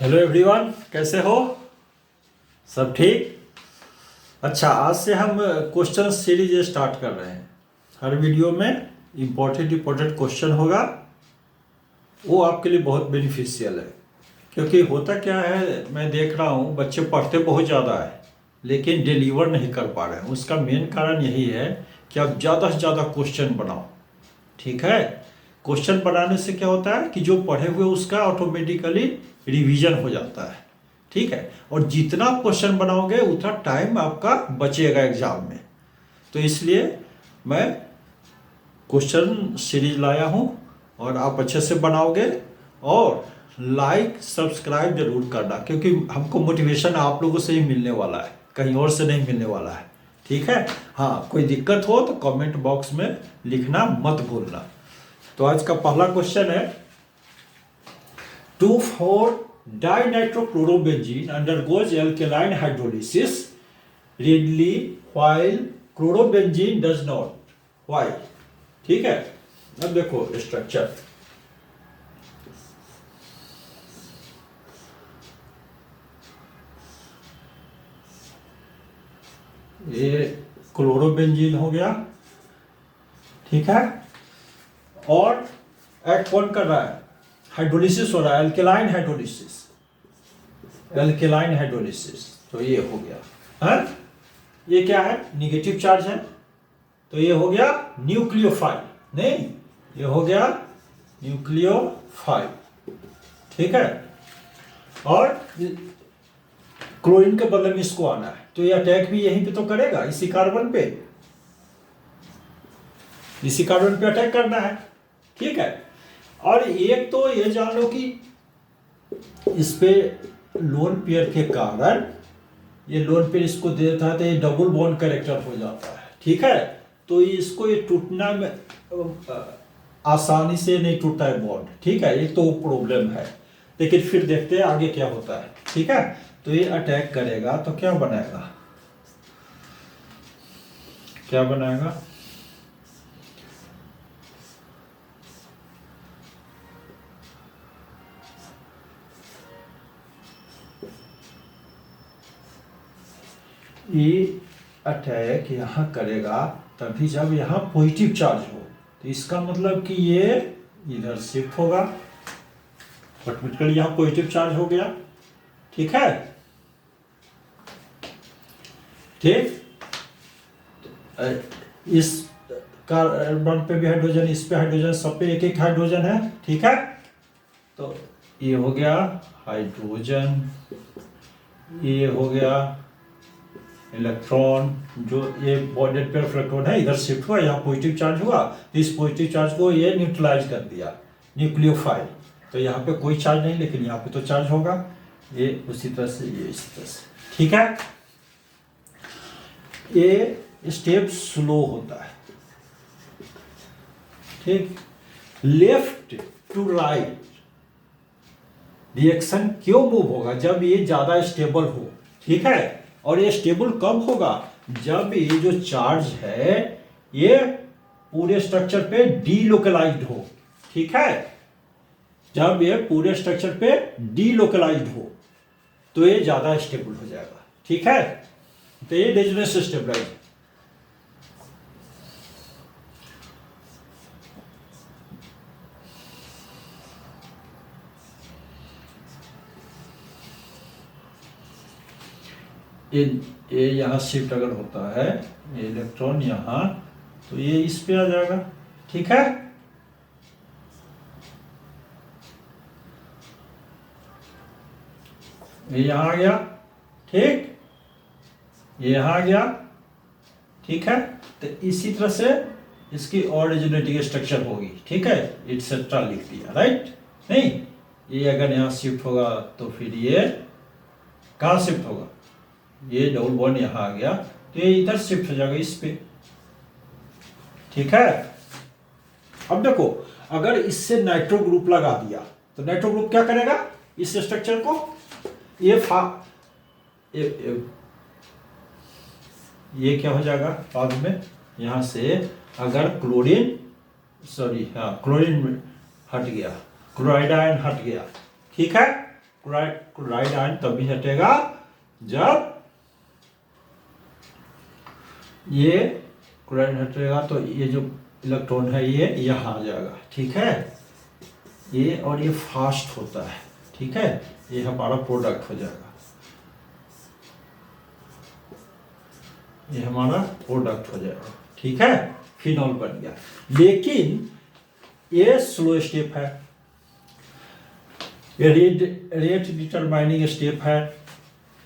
Hello everyone, कैसे हो? सब ठीक? अच्छा, आज से हम क्वेश्चन सीरीज स्टार्ट कर रहे हैं। हर वीडियो में इम्पोर्टेंट क्वेश्चन होगा। वो आपके लिए बहुत बेनिफिशियल है, क्योंकि होता क्या है, मैं देख रहा हूँ बच्चे पढ़ते बहुत ज़्यादा है लेकिन डिलीवर नहीं कर पा रहे हैं। उसका मेन कारण यही है कि आप ज़्यादा से ज़्यादा क्वेश्चन बनाओ। ठीक है? क्वेश्चन बनाने से क्या होता है कि जो पढ़े हुए उसका ऑटोमेटिकली रिवीजन हो जाता है। ठीक है? और जितना क्वेश्चन बनाओगे उतना टाइम आपका बचेगा एग्जाम में। तो इसलिए मैं क्वेश्चन सीरीज लाया हूँ और आप अच्छे से बनाओगे। और लाइक सब्सक्राइब जरूर करना, क्योंकि हमको मोटिवेशन आप लोगों से ही मिलने वाला है, कहीं और से नहीं मिलने वाला है। ठीक है? हाँ, कोई दिक्कत हो तो कमेंट बॉक्स में लिखना मत भूलना। तो आज का पहला क्वेश्चन है, 2,4-dinitrochlorobenzene undergoes alkaline hydrolysis readily while chlorobenzene does not. Why? ठीक है? अब देखो स्ट्रक्चर। ये क्लोरोबेंजीन हो गया। ठीक है? और एक्ट कौन कर रहा है? हाइड्रोलिसिस हो रहा है, एल्केलाइन हाइड्रोलिसिस। एल्केलाइन हाइड्रोलिसिस, तो ये हो गया है। ये क्या है? निगेटिव चार्ज है, तो ये हो गया न्यूक्लियोफाइल। नहीं, ये हो गया न्यूक्लियोफाइल। ठीक है? और क्लोरीन के बदले में इसको आना है, तो ये अटैक भी यहीं पे तो करेगा, इसी कार्बन पे। इसी कार्बन पे अटैक करना है। ठीक है? और एक तो ये जान लो कि इस पे लोन पेयर के कारण ये लोन पेयर इसको दे देता है तो ये डबल बॉन्ड कैरेक्टर हो जाता है। ठीक है? तो इसको ये टूटना में आसानी से नहीं टूटता है बॉन्ड। ठीक है? एक तो वो प्रॉब्लम है, लेकिन फिर देखते हैं आगे क्या होता है। ठीक है? तो ये अटैक करेगा तो क्या बनाएगा? क्या बनाएगा? ये अटैक यहाँ करेगा तभी जब यहाँ पॉजिटिव चार्ज हो। तो इसका मतलब कि ये इधर शिफ्ट होगा, ऑटोमेटिकली यहाँ पॉजिटिव चार्ज हो गया। ठीक है? ठीक, इस कार्बन पे भी हाइड्रोजन, इस पे हाइड्रोजन, सब पे एक एक हाइड्रोजन है। ठीक है? तो ये हो गया हाइड्रोजन, ये हो गया इलेक्ट्रॉन, जो ये बॉन्डेड पेयर ऑफ इलेक्ट्रॉन है इधर शिफ्ट हुआ, यहाँ पॉजिटिव चार्ज हुआ, तो इस पॉजिटिव चार्ज को ये न्यूट्रलाइज कर दिया, न्यूक्लियोफाइल। तो यहाँ पे कोई चार्ज नहीं, लेकिन यहाँ पे तो चार्ज होगा। ये उसी तरह से, ये इसी तरह से। ठीक है? ये स्टेप स्लो होता है। ठीक, लेफ्ट टू राइट रिएक्शन क्यों मूव होगा? जब ये ज्यादा स्टेबल हो। ठीक है? और ये स्टेबल कब होगा? जब ये जो चार्ज है ये पूरे स्ट्रक्चर पे डीलोकलाइज्ड हो। ठीक है? जब ये पूरे स्ट्रक्चर पे डीलोकलाइज्ड हो तो ये ज्यादा स्टेबल हो जाएगा। ठीक है? तो ये डेंजरस स्टेबलाइज। ये यहाँ शिफ्ट अगर होता है, ये इलेक्ट्रॉन यहाँ, तो ये इस पे आ जाएगा। ठीक है? ये यहाँ आ गया। ठीक, ये यहाँ आ गया। ठीक है? तो इसी तरह से इसकी और रिजोनेटिंग स्ट्रक्चर होगी। ठीक है? इटसेट्रा लिख दिया, राइट? नहीं, ये अगर यहाँ शिफ्ट होगा तो फिर ये कहाँ शिफ्ट होगा? ये डबल बॉन्ड यहाँ आ गया तो ये इधर शिफ्ट हो जाएगा इस पे। ठीक है? अब देखो, अगर इससे नाइट्रो ग्रुप लगा दिया तो नाइट्रो ग्रुप क्या करेगा? इस स्ट्रक्चर को ये क्या हो जाएगा बाद में? यहां से अगर क्लोरीन, सॉरी, हाँ, क्लोरीन हट गया, क्लोराइड आयन हट गया। ठीक है? क्लोराइड आयन तभी हटेगा जब ये क्लोराइड हटेगा, तो ये जो इलेक्ट्रॉन है ये यहाँ आ जाएगा, ठीक है। ये और ये फास्ट होता है, ठीक है, ये हमारा प्रोडक्ट हो जाएगा, ये हमारा प्रोडक्ट हो जाएगा, ठीक है, फिनॉल बन गया। लेकिन ये स्लो स्टेप है, ये रेट डिटरमाइनिंग स्टेप है।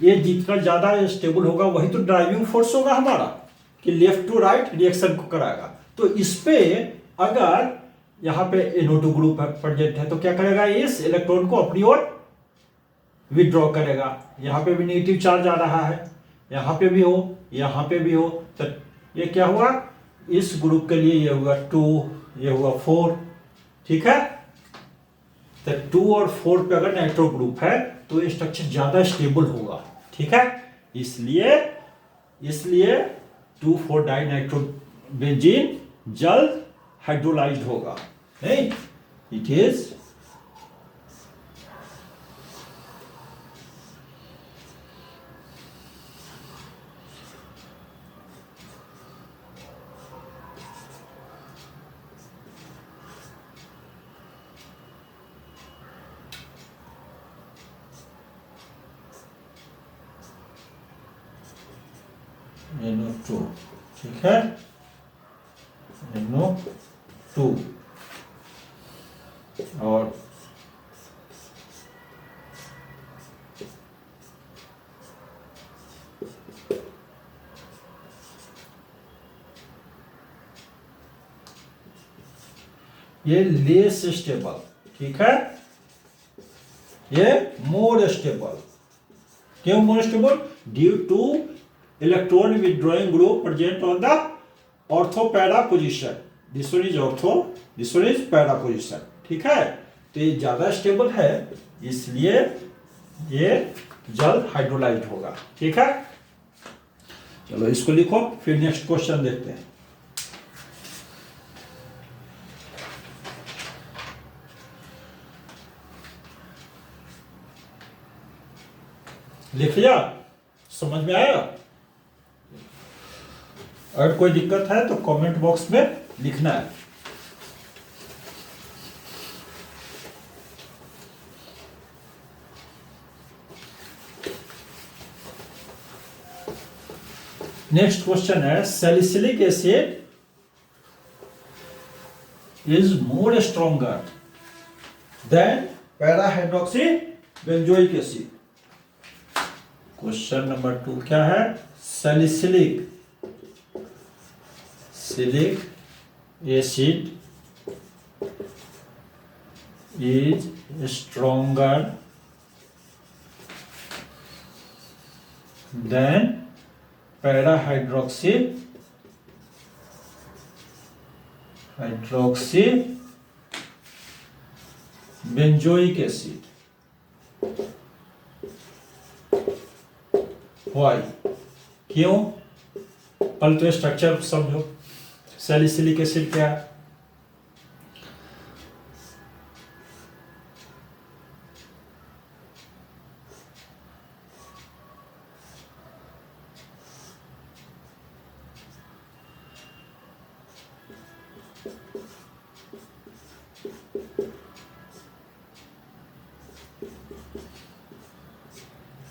ये जितना ज्यादा स्टेबल होगा वही तो ड्राइविंग फोर्स होगा हमारा, कि लेफ्ट टू राइट रिएक्शन को कराएगा। तो इस पे अगर यहाँ पे NO2 ग्रुप प्रेजेंट है तो क्या करेगा, इस इलेक्ट्रॉन को अपनी ओर विड्रॉ करेगा। यहाँ पे भी नेगेटिव चार्ज आ रहा है, यहाँ पे भी हो, यहाँ पे भी हो, तो ये क्या हुआ, इस ग्रुप के लिए ये हुआ 2, ये हुआ 4, ठीक है। तो 2 और 4 पे अगर नाइट्रो ग्रुप है तो ये स्ट्रक्चर ज्यादा स्टेबल होगा, ठीक है। इसलिए 2,4 डाइनाइट्रोबेंजीन जल्द हाइड्रोलाइज्ड होगा, नहीं, इट इज NO2, ठीक है, NO2 और ये लेस स्टेबल, ठीक है, ये मोर स्टेबल। क्यों more stable? Due two electron withdrawing group present on the ortho para position. This one is ortho, this one is para position, ठीक है। तो ये ज्यादा स्टेबल है, इसलिए ये जल्द हाइड्रोलाइज होगा, ठीक है। चलो इसको लिखो, फिर नेक्स्ट क्वेश्चन देखते हैं। लिख लिया, समझ में आया? अगर कोई दिक्कत है तो कमेंट बॉक्स में लिखना है। नेक्स्ट क्वेश्चन है, salicylic acid is more stronger than para hydroxy benzoic acid. Question number 2 क्या है? Salicylic acid is stronger than para-hydroxy benzoic acid. Why? क्यों? पहले तो स्ट्रक्चर समझो, सैलिसिलिक एसिड क्या है?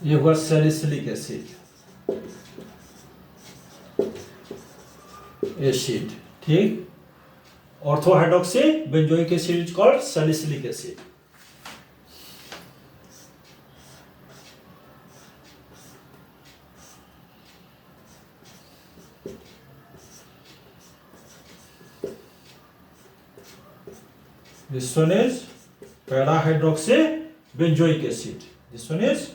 ये हुआ सैलिसिलिक एसिड, ठीक। Ortho hydroxy benzoic acid is called salicylic acid. This one is para-hydroxy benzoic acid. This one is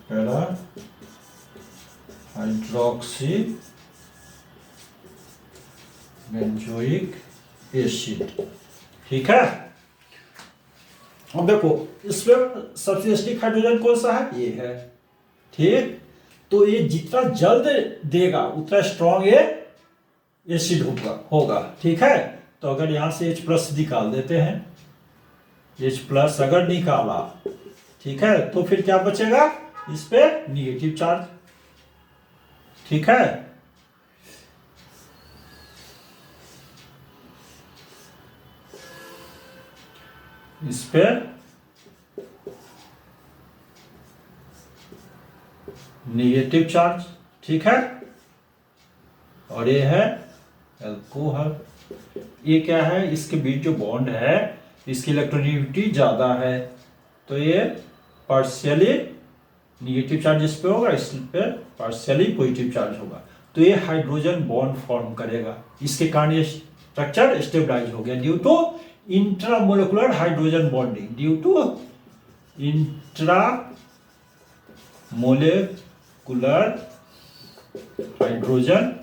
para-hydroxy benzoic acid, ठीक है। अब देखो इसमें सबसे स्टिक हाइड्रोजन कौन सा है? ये है, ठीक। तो ये जितना जल्द देगा उतना स्ट्रॉन्ग ये एसिड होगा, ठीक है। तो अगर यहां से H+ निकाल देते हैं, H+ अगर निकाला ठीक है, तो फिर क्या बचेगा, इस पे निगेटिव चार्ज। ठीक है, इस पे निगेटिव चार्ज। ठीक है, और ये है अल्कोहल। ये क्या है, इसके बीच जो बॉन्ड है इसकी इलेक्ट्रोनेगेटिविटी ज्यादा है, तो ये पार्शियली निगेटिव चार्ज इस पे होगा, इस पे पार्शियली पॉजिटिव चार्ज होगा, तो ये हाइड्रोजन बॉन्ड फॉर्म करेगा। इसके कारण ये स्ट्रक्चर स्टेबलाइज हो गया due to intramolecular hydrogen bonding. Due to intramolecular hydrogen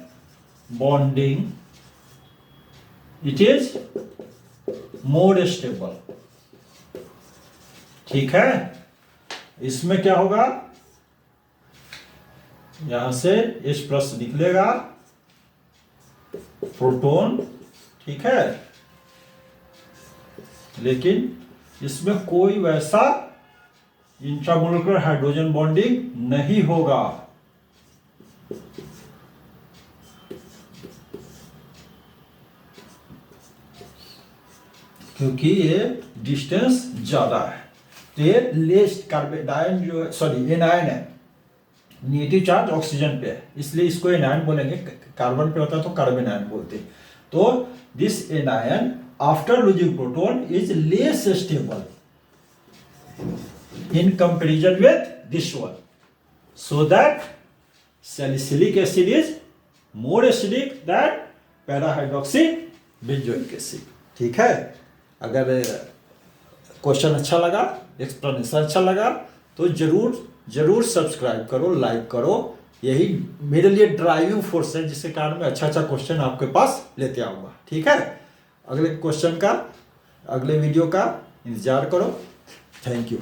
bonding it is more stable. ठीक है, इसमें क्या होगा, यहां से H+ निकलेगा, प्रोटॉन। ठीक है, लेकिन इसमें कोई वैसा इंट्रामोलिकुलर हाइड्रोजन बॉन्डिंग नहीं होगा, क्योंकि ये डिस्टेंस ज्यादा है। तो ये लेस कार्बन जो सॉरी एनायन है, नेगेटिव चार्ज ऑक्सीजन पे है, इसलिए इसको एनायन बोलेंगे। कार्बन पे होता है तो कार्बन आयन बोलते हैं। तो this anion after losing proton is less stable in comparison with this one, so that salicylic acid is more acidic than parahydroxy benzoic acid। ठीक है, अगर क्वेश्चन अच्छा लगा, एक्सप्लेनेशन अच्छा लगा, तो जरूर सब्सक्राइब करो, लाइक करो। यही मेरे लिए ड्राइविंग फोर्स है, जिसके कारण मैं अच्छा क्वेश्चन आपके पास लेते आऊँगा। ठीक है, अगले क्वेश्चन का, अगले वीडियो का इंतजार करो। Thank you.